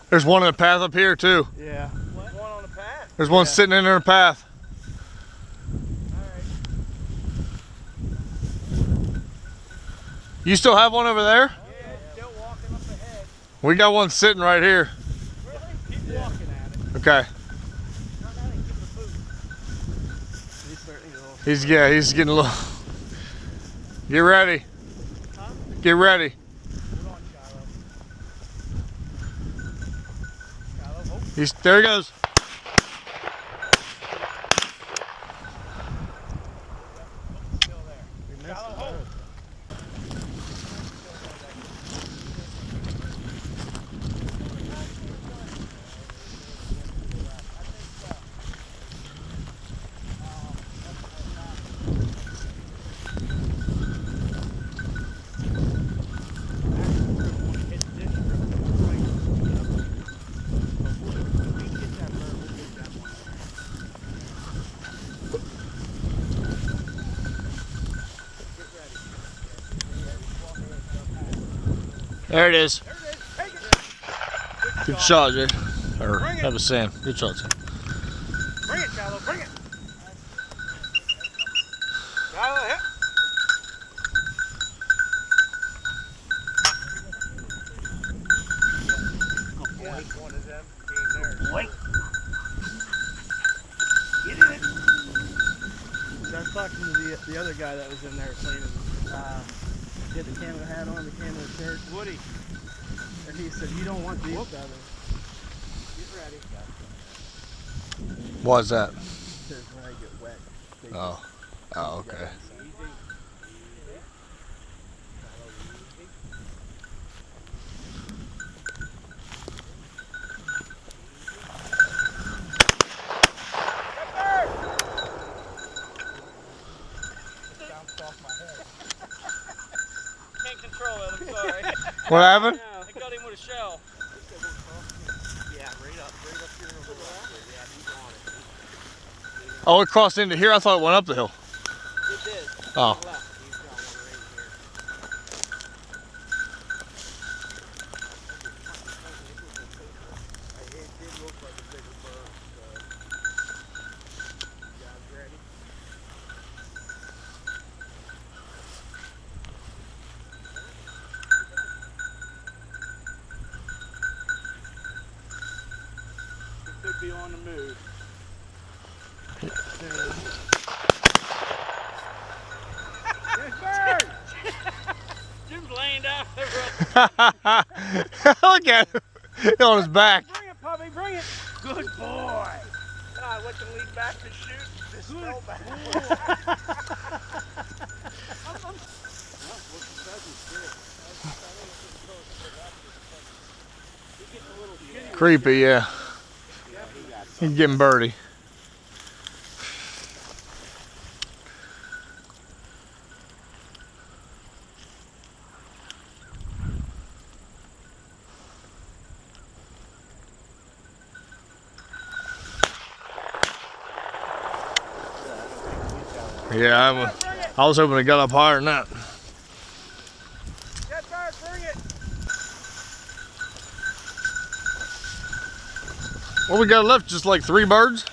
There's one in the path up here too. Yeah. What? One on the path? There's one sitting in the path. Alright. You still have one over there? Yeah, still walking up ahead. We got one sitting right here. Really? Keep walking at it. Okay. No, no, give the food. He's starting to go. He's getting a little. Get ready. Huh? Get ready. Hold on, Shiloh. Shiloh, oh. There he goes. Still there. Shiloh, hold. There it is. There it is. Take it. Good shot, Jay. Or that was Sam. Good shot, Sam. Bring it, Shiloh. Bring it. Shiloh, hit. Yeah, one of them came there. Wait. Get in it. So I was talking to the other guy that was in there cleaning. He had the Canada hat on, the Canada shirt. Woody. And he said, you don't want these feathers. Get ready. What is that? It says when I get wet. Oh. Oh, okay. Can't control it, I'm sorry. What happened? I got him with a shell. Yeah, right up here. Yeah, he's on it. Oh, it crossed into here? I thought it went up the hill. It did. Oh. He's got one right here. It did look like a bigger bird. You guys ready? It could be on the move. Jim's laying down there. Look at him. On his back. Bring it, puppy, bring it. Good boy. God, let them lead back to shoot. This fell back. Creepy, yeah. He's getting birdie. Yeah, I was hoping it got up higher than that. Get back, bring it. What we got left? Just like 3 birds?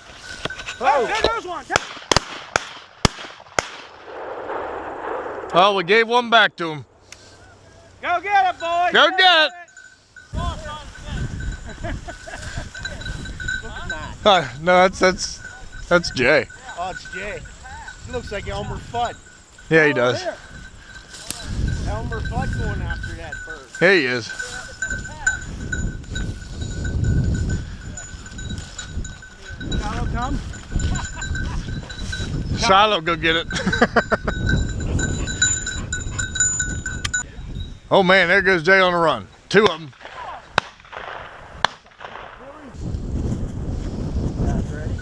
Oh, there goes one. Oh, we gave one back to him. Go get it, boys. Go get it. No, that's Jay. Oh, it's Jay. He looks like Elmer Fudd. Yeah, he does. There. Elmer Fudd going after that bird. Here he is. Shiloh, come. Shiloh, go get it. Oh man, there goes Jay on the run. 2 of them. Guys ready?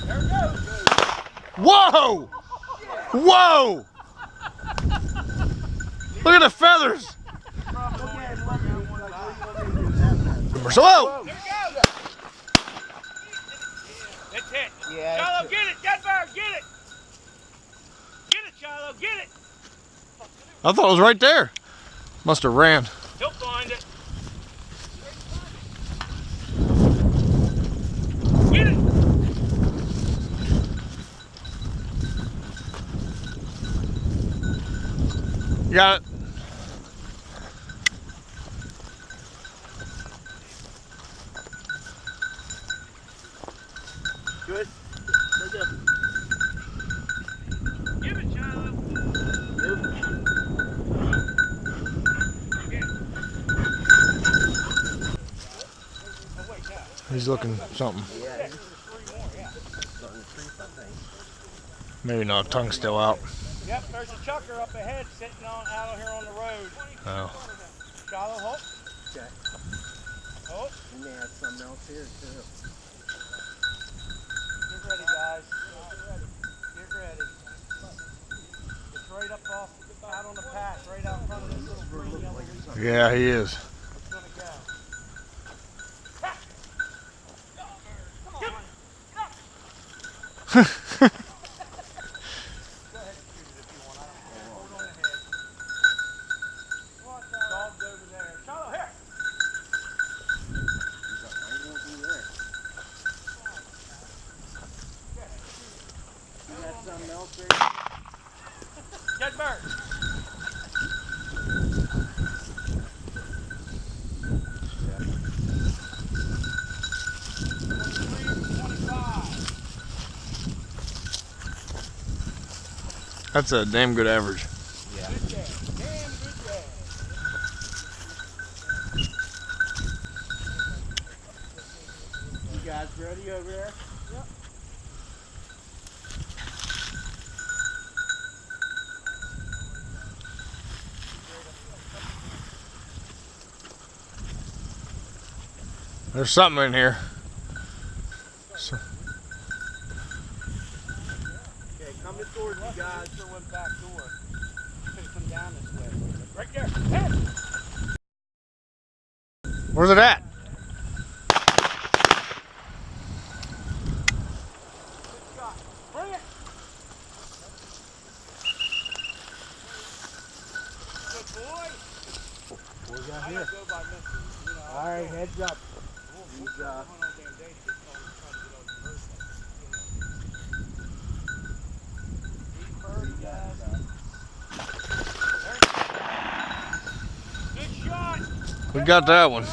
There it goes. Whoa! Whoa! Look at the feathers. Whoa! There it goes. That's it. Yeah. Shiloh, get it. That bird, get it. Get it, Shiloh, get it. I thought it was right there. Must have ran. He'll find it. Get it! You got it. Good. Right there. Give it, Shiloh. He's looking something. Yeah. Maybe not. Tongue's still out. Yep, there's a chucker up ahead sitting out here on the road. Oh. Shiloh, hold. Okay. Hold. We may have something else here too. Get ready, guys. Get ready. It's right up off, out on the path, right out in front of this little green yellow leaf. Yeah, he is. It's gonna go. Go ahead and shoot it if you want. I don't care. Hold on the head. Dog's over there. Shiloh, here. You got something else there? Dead bird. That's a damn good average. Yeah. Good day. Damn good day. You guys ready over there? Yep. There's something in here. So, Okay, coming towards you guys. Sure went back door. Could have come down this way. Right there. Hey. where's it at? Good shot. Bring it. Good boy. What we got I here? gotta go by Mr. You know, All right, heads up. we'll He's, hunt all damn day to get told to try to get all the birds. Deep birdie, guys. Good shot. We got that one.